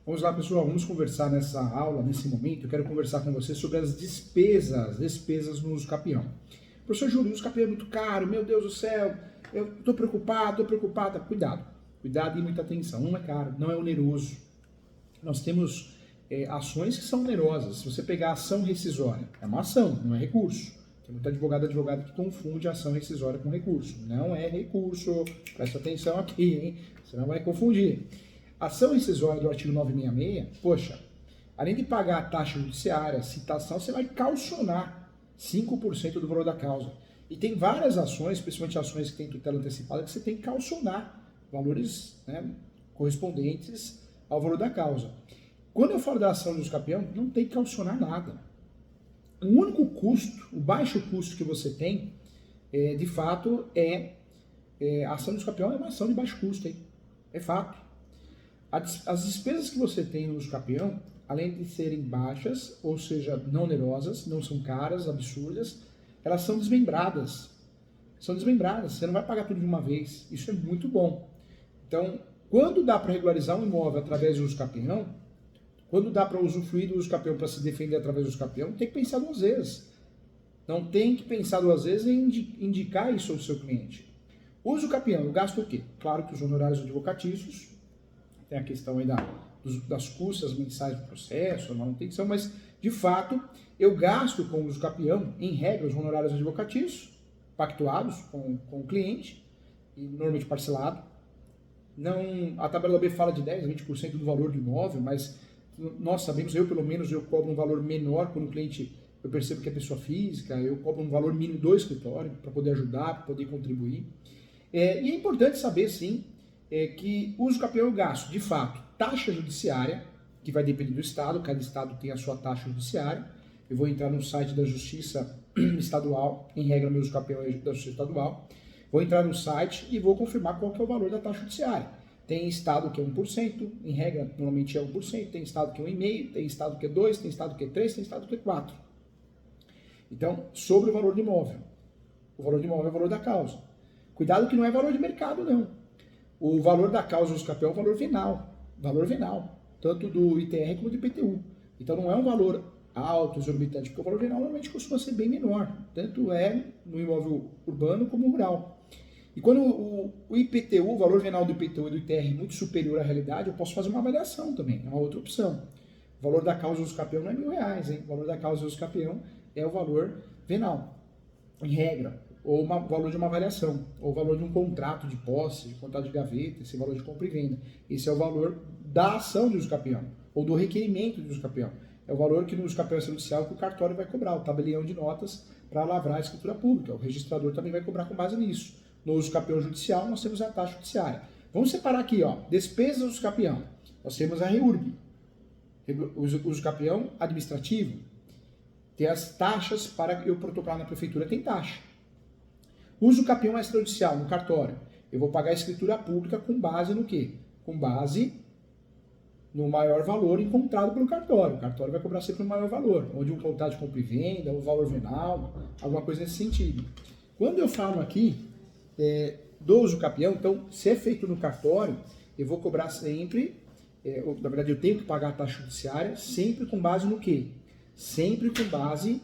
Vamos lá, pessoal, vamos conversar nessa aula, nesse momento. Eu quero conversar com você sobre as despesas no uso capião. Professor Júlio, o uso capião é muito caro, meu Deus do céu, eu estou preocupada. Cuidado e muita atenção. Não é caro, não é oneroso. Nós temos ações que são onerosas. Se você pegar ação rescisória, é uma ação, não é recurso. Tem muito advogado que confunde ação rescisória com recurso. Não é recurso, presta atenção aqui, hein? Você não vai confundir. Ação rescisória do artigo 966, poxa, além de pagar a taxa judiciária, citação, você vai calcionar 5% do valor da causa. E tem várias ações, principalmente ações que têm tutela antecipada, que você tem que calcionar valores, né, correspondentes ao valor da causa. Quando eu falo da ação de uso capião, não tem que calcionar nada. O único custo, o baixo custo que você tem, de fato, a ação de uso capião é uma ação de baixo custo, hein? É fato. As despesas que você tem no uso capião, além de serem baixas, ou seja, não onerosas, não são caras, absurdas, elas são desmembradas. Você não vai pagar tudo de uma vez. Isso é muito bom. Então, quando dá para regularizar um imóvel através do uso capião, quando dá para usufruir do uso capião para se defender através do uso capião, tem que pensar duas vezes. Não tem que pensar duas vezes em indicar isso ao seu cliente. O uso capião, eu gasto o quê? Claro que os honorários advocatícios, tem a questão aí das custas mensais do processo, a manutenção, mas, de fato, eu gasto com o uso capião, em regra, os honorários advocatícios, pactuados com o cliente, e normalmente parcelado. Não, a tabela B fala de 10% a 20% do valor do imóvel, mas nós sabemos, pelo menos, eu cobro um valor menor quando o cliente, eu percebo que é pessoa física, eu cobro um valor mínimo do escritório, para poder ajudar, para poder contribuir. E é importante saber, sim, que uso capião eu gasto, de fato, taxa judiciária, que vai depender do estado, cada estado tem a sua taxa judiciária. Eu vou entrar no site da Justiça Estadual, em regra, meu uso capião é da Justiça Estadual. Vou entrar no site e vou confirmar qual que é o valor da taxa judiciária. Tem estado que é 1%, em regra, normalmente é 1%, tem estado que é 1,5%, tem estado que é 2%, tem estado que é 3%, tem estado que é 4%. Então, sobre o valor do imóvel. O valor do imóvel é o valor da causa. Cuidado que não é valor de mercado, não. O valor da causa uso capião é um valor venal, tanto do ITR como do IPTU. Então não é um valor alto, exorbitante, porque o valor venal normalmente costuma ser bem menor, tanto é no imóvel urbano como rural. E quando o IPTU, o valor venal do IPTU e do ITR é muito superior à realidade, eu posso fazer uma avaliação também, é uma outra opção. O valor da causa uso capião não é R$1.000, hein? O valor da causa uso capião é o valor venal, em regra. Ou o valor de uma avaliação, ou o valor de um contrato de posse, de contrato de gaveta, esse valor de compra e venda. Esse é o valor da ação de uso capião, ou do requerimento de uso capião. É o valor que no uso capião judicial que o cartório vai cobrar, o tabelião de notas para lavrar a escritura pública. O registrador também vai cobrar com base nisso. No uso capião judicial, nós temos a taxa judiciária. Vamos separar aqui, ó, despesas do uso capião. Nós temos a REURB, o uso capião administrativo. Tem as taxas para eu protocolar na prefeitura, tem taxa. Uso capião extrajudicial no cartório. Eu vou pagar a escritura pública com base no quê? Com base no maior valor encontrado pelo cartório. O cartório vai cobrar sempre o maior valor, onde um contrato de compra e venda, um valor venal, alguma coisa nesse sentido. Quando eu falo aqui do uso capião, então, se é feito no cartório, eu vou cobrar sempre, na verdade eu tenho que pagar a taxa judiciária, sempre com base no quê? Sempre com base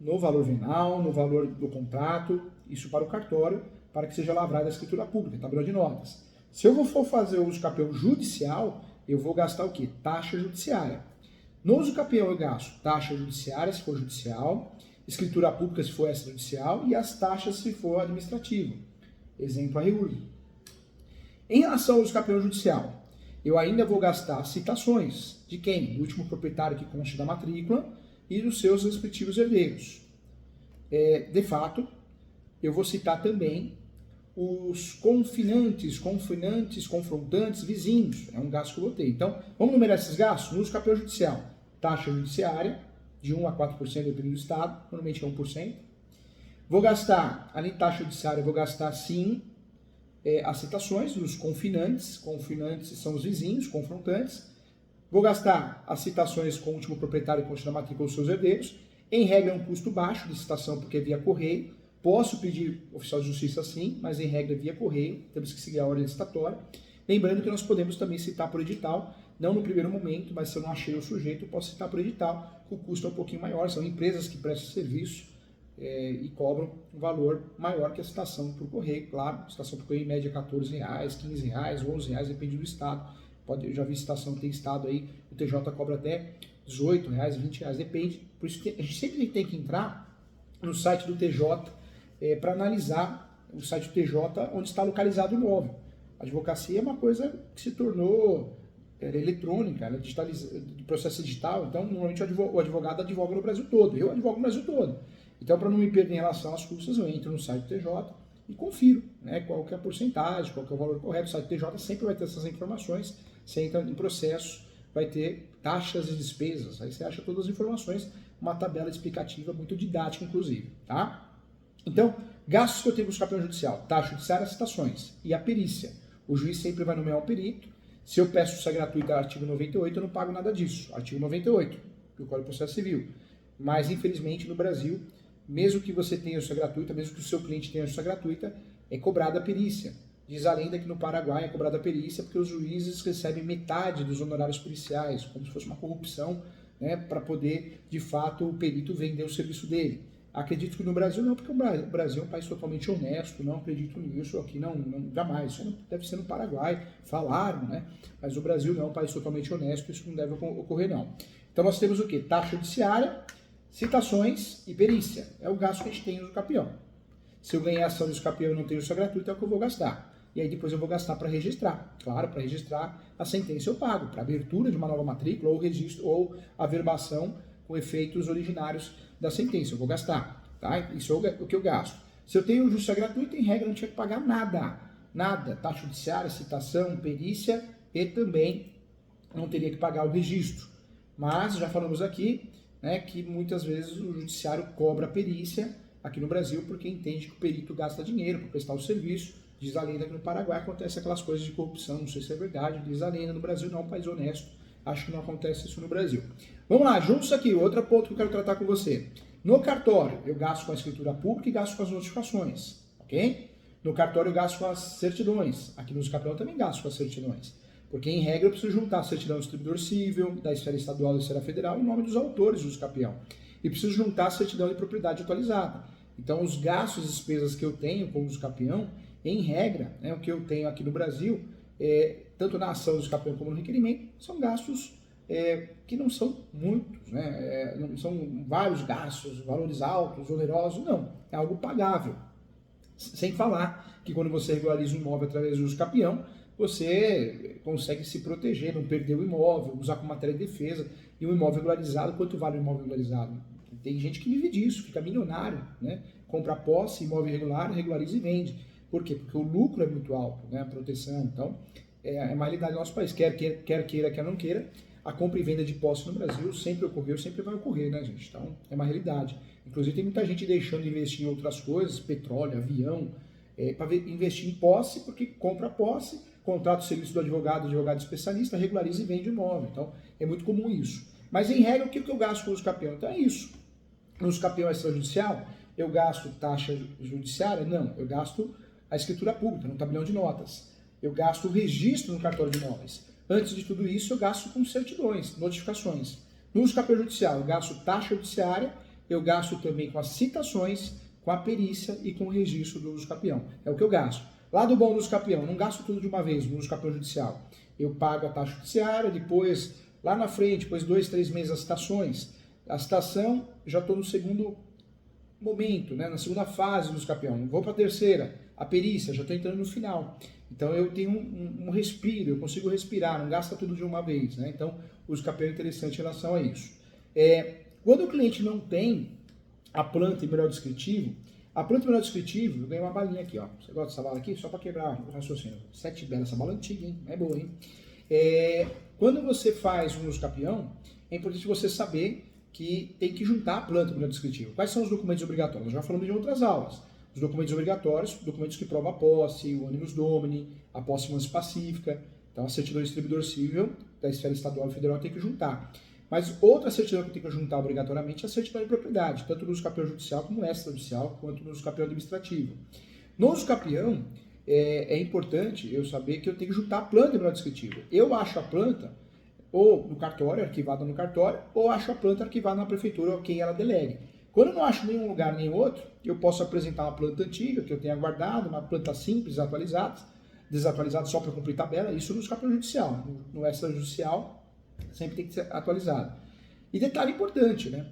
no valor venal, no valor do contrato, isso para o cartório, para que seja lavrada a escritura pública, tabela de notas. Se eu for fazer o uso capião judicial, eu vou gastar o quê? Taxa judiciária. No uso capião eu gasto taxa judiciária, se for judicial, escritura pública, se for extrajudicial, e as taxas, se for administrativo. Exemplo, a REURB. Em relação ao uso capião judicial, eu ainda vou gastar citações de quem? Do último proprietário que conste da matrícula e dos seus respectivos herdeiros. De fato, eu vou citar também os confrontantes, vizinhos. É um gasto que eu vou ter. Então, vamos numerar esses gastos? No uso capião judicial, taxa judiciária, de 1% a 4%, dependendo do estado, normalmente é 1%. Vou gastar, além de taxa judiciária, vou gastar sim as citações dos confinantes são os vizinhos, confrontantes. Vou gastar as citações com o último proprietário que conste da matrícula dos seus herdeiros. Em regra, é um custo baixo de citação, porque é via correio. Posso pedir oficial de justiça sim, mas em regra via correio, temos que seguir a ordem licitatória. Lembrando que nós podemos também citar por edital, não no primeiro momento, mas se eu não achei o sujeito, eu posso citar por edital, que o custo é um pouquinho maior, são empresas que prestam serviço e cobram um valor maior que a citação por correio, claro, a citação por correio em média R$14, R$15, R$11, depende do estado. Eu já vi citação que tem estado aí, o TJ cobra até R$18, R$20, depende. Por isso a gente sempre tem que entrar no site do TJ para analisar o site do TJ onde está localizado o imóvel. A advocacia é uma coisa que se tornou eletrônica, de processo digital, então normalmente o advogado advoga no Brasil todo, eu advogo no Brasil todo. Então, para não me perder em relação às custas, eu entro no site do TJ e confiro, né, qual que é a porcentagem, qual que é o valor correto. O site do TJ sempre vai ter essas informações. Você entra em processo, vai ter taxas e despesas. Aí você acha todas as informações, uma tabela explicativa muito didática, inclusive. Tá? Então, gastos que eu tenho com o campeão judicial: taxa judiciária, citações e a perícia. O juiz sempre vai nomear um perito. Se eu peço justiça gratuita, artigo 98, eu não pago nada disso. Artigo 98 do Código de Processo Civil. Mas, infelizmente, no Brasil, mesmo que você tenha justiça gratuita, mesmo que o seu cliente tenha justiça gratuita, é cobrada a perícia. Diz a lenda que no Paraguai é cobrada a perícia porque os juízes recebem metade dos honorários periciais, como se fosse uma corrupção, né, para poder, de fato, o perito vender o serviço dele. Acredito que no Brasil não, porque o Brasil é um país totalmente honesto, não acredito nisso, aqui não jamais, isso deve ser no Paraguai, falaram, né? Mas o Brasil não é um país totalmente honesto, isso não deve ocorrer não. Então nós temos o quê? Taxa judiciária, citações e perícia, é o gasto que a gente tem no campeão. Se eu ganhar ação do campeão e não tenho justiça gratuita, é o que eu vou gastar. E aí depois eu vou gastar para registrar. Claro, para registrar a sentença eu pago, para abertura de uma nova matrícula ou registro ou averbação com efeitos originários da sentença, eu vou gastar, tá? Isso é o que eu gasto. Se eu tenho justiça gratuita, em regra, não tinha que pagar nada, taxa judiciária, citação, perícia e também não teria que pagar o registro. Mas já falamos aqui, né, que muitas vezes o judiciário cobra a perícia aqui no Brasil porque entende que o perito gasta dinheiro para prestar o serviço. Diz a lenda que no Paraguai acontece aquelas coisas de corrupção, não sei se é verdade, diz a lenda, no Brasil não, é um país honesto. Acho que não acontece isso no Brasil. Vamos lá, juntos aqui, outro ponto que eu quero tratar com você. No cartório, eu gasto com a escritura pública e gasto com as notificações, ok? No cartório eu gasto com as certidões. Aqui no Capel eu também gasto com as certidões. Porque, em regra, eu preciso juntar a certidão do distribuidor civil, da esfera estadual e da esfera federal, em nome dos autores do campeão. E preciso juntar a certidão de propriedade atualizada. Então, os gastos e despesas que eu tenho como campeão, em regra, né, o que eu tenho aqui no Brasil, tanto na ação do campeão como no requerimento, são gastos que não são muitos, né? Não são vários gastos, valores altos, onerosos, não. É algo pagável. Sem falar que quando você regulariza um imóvel através do uso campeão, você consegue se proteger, não perder o imóvel, usar como matéria de defesa. E um imóvel regularizado, quanto vale um imóvel regularizado? Tem gente que vive disso, fica milionário, né? Compra posse, imóvel irregular, regulariza e vende. Por quê? Porque o lucro é muito alto, né? A proteção. Então, é uma realidade do nosso país. Quer queira, quer não queira, a compra e venda de posse no Brasil sempre ocorreu, sempre vai ocorrer, né, gente? Então, é uma realidade. Inclusive, tem muita gente deixando de investir em outras coisas, petróleo, avião, para investir em posse, porque compra posse, contrata o serviço do advogado especialista, regulariza e vende o imóvel. Então, é muito comum isso. Mas, em regra, o que eu gasto com o uso campeão? Então, é isso. No uso campeão extrajudicial, eu gasto taxa judiciária? Não, eu gasto a escritura pública, no tabelião de notas. Eu gasto o registro no cartório de imóveis. Antes de tudo isso, eu gasto com certidões, notificações. No uso campeão judicial, eu gasto taxa judiciária, eu gasto também com as citações, com a perícia e com o registro do uso campeão. É o que eu gasto. Lado bom do uso campeão, não gasto tudo de uma vez no uso campeão judicial. Eu pago a taxa judiciária, depois, lá na frente, depois 2, 3 meses as citações. A citação, já estou no segundo momento, né, na segunda fase do uso campeão. Vou para a terceira, a perícia, já estou entrando no final. Então eu tenho um respiro, eu consigo respirar, não gasta tudo de uma vez, né? Então o uso campeão é interessante em relação a isso. Quando o cliente não tem a planta e melhor descritivo, a planta e melhor descritivo, eu ganhei uma balinha aqui, ó. Você gosta dessa bala aqui? Só para quebrar o raciocínio. 7 belas, essa bala é antiga, hein? É boa, hein? Quando você faz um uso campeão, é importante você saber que tem que juntar a planta e melhor descritivo. Quais são os documentos obrigatórios? Nós já falamos em outras aulas. Os documentos obrigatórios, documentos que provam a posse, o animus domini, a posse mansa pacífica. Então, a certidão de distribuidor civil da esfera estadual e federal tem que juntar. Mas outra certidão que tem que juntar obrigatoriamente é a certidão de propriedade, tanto no uso campeão judicial como extrajudicial, quanto no uso campeão administrativo. No uso campeão, é importante eu saber que eu tenho que juntar a planta e melhor descritivo. Eu acho a planta ou no cartório, arquivada no cartório, ou acho a planta arquivada na prefeitura ou quem ela delegue. Quando eu não acho nenhum lugar nem outro, eu posso apresentar uma planta antiga que eu tenha guardado, uma planta simples, desatualizada só para cumprir tabela, isso no escape judicial. No extrajudicial sempre tem que ser atualizado. E detalhe importante, né?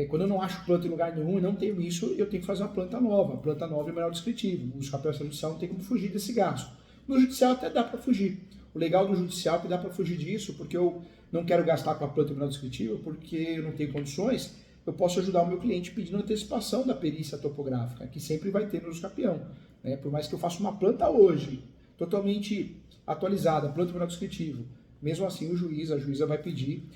Quando eu não acho planta em lugar nenhum e não tenho isso, eu tenho que fazer uma planta nova. A planta nova é melhor descritivo. No escape extrajudicial não tem como fugir desse gasto. No judicial até dá para fugir. O legal do judicial é que dá para fugir disso, porque eu não quero gastar com a planta menor descritiva, porque eu não tenho condições, eu posso ajudar o meu cliente pedindo antecipação da perícia topográfica, que sempre vai ter no escapião. Né? Por mais que eu faça uma planta hoje, totalmente atualizada, planta menor descritivo, mesmo assim a juíza vai pedir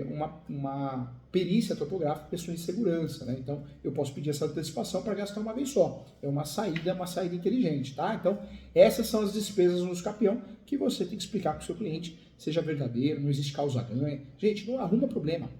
uma perícia topográfica, questões de segurança, né? Então eu posso pedir essa antecipação para gastar uma vez só. É uma saída inteligente, tá? Então essas são as despesas no escapião que você tem que explicar para o seu cliente, seja verdadeiro, não existe causa-ganha. Gente, não arruma problema.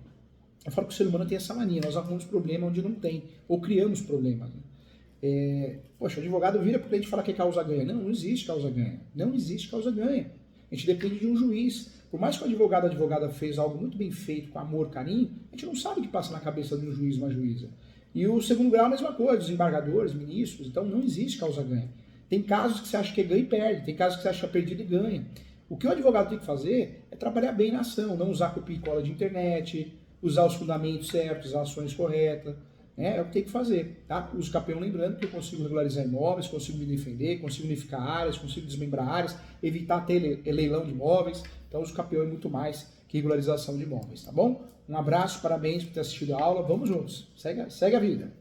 Eu falo que o ser humano tem essa mania, nós arrumamos problema onde não tem, ou criamos problemas. Né? Poxa, o advogado vira para o cliente e fala que é causa-ganha. Não existe causa-ganha. Não existe causa-ganha. A gente depende de um juiz. Por mais que o advogado ou a advogada fez algo muito bem feito, com amor, carinho, a gente não sabe o que passa na cabeça de um juiz ou uma juíza. E o segundo grau é a mesma coisa, desembargadores, ministros, então não existe causa-ganha. Tem casos que você acha que ganha e perde, tem casos que você acha que é perdido e ganha. O que o advogado tem que fazer é trabalhar bem na ação, não usar copia e cola de internet, usar os fundamentos certos, as ações corretas. É o que tem que fazer. Tá? O escapião, lembrando que eu consigo regularizar imóveis, consigo me defender, consigo unificar áreas, consigo desmembrar áreas, evitar ter leilão de imóveis. Então o escapião é muito mais que regularização de imóveis, tá bom? Um abraço, parabéns por ter assistido a aula, vamos juntos, segue a vida.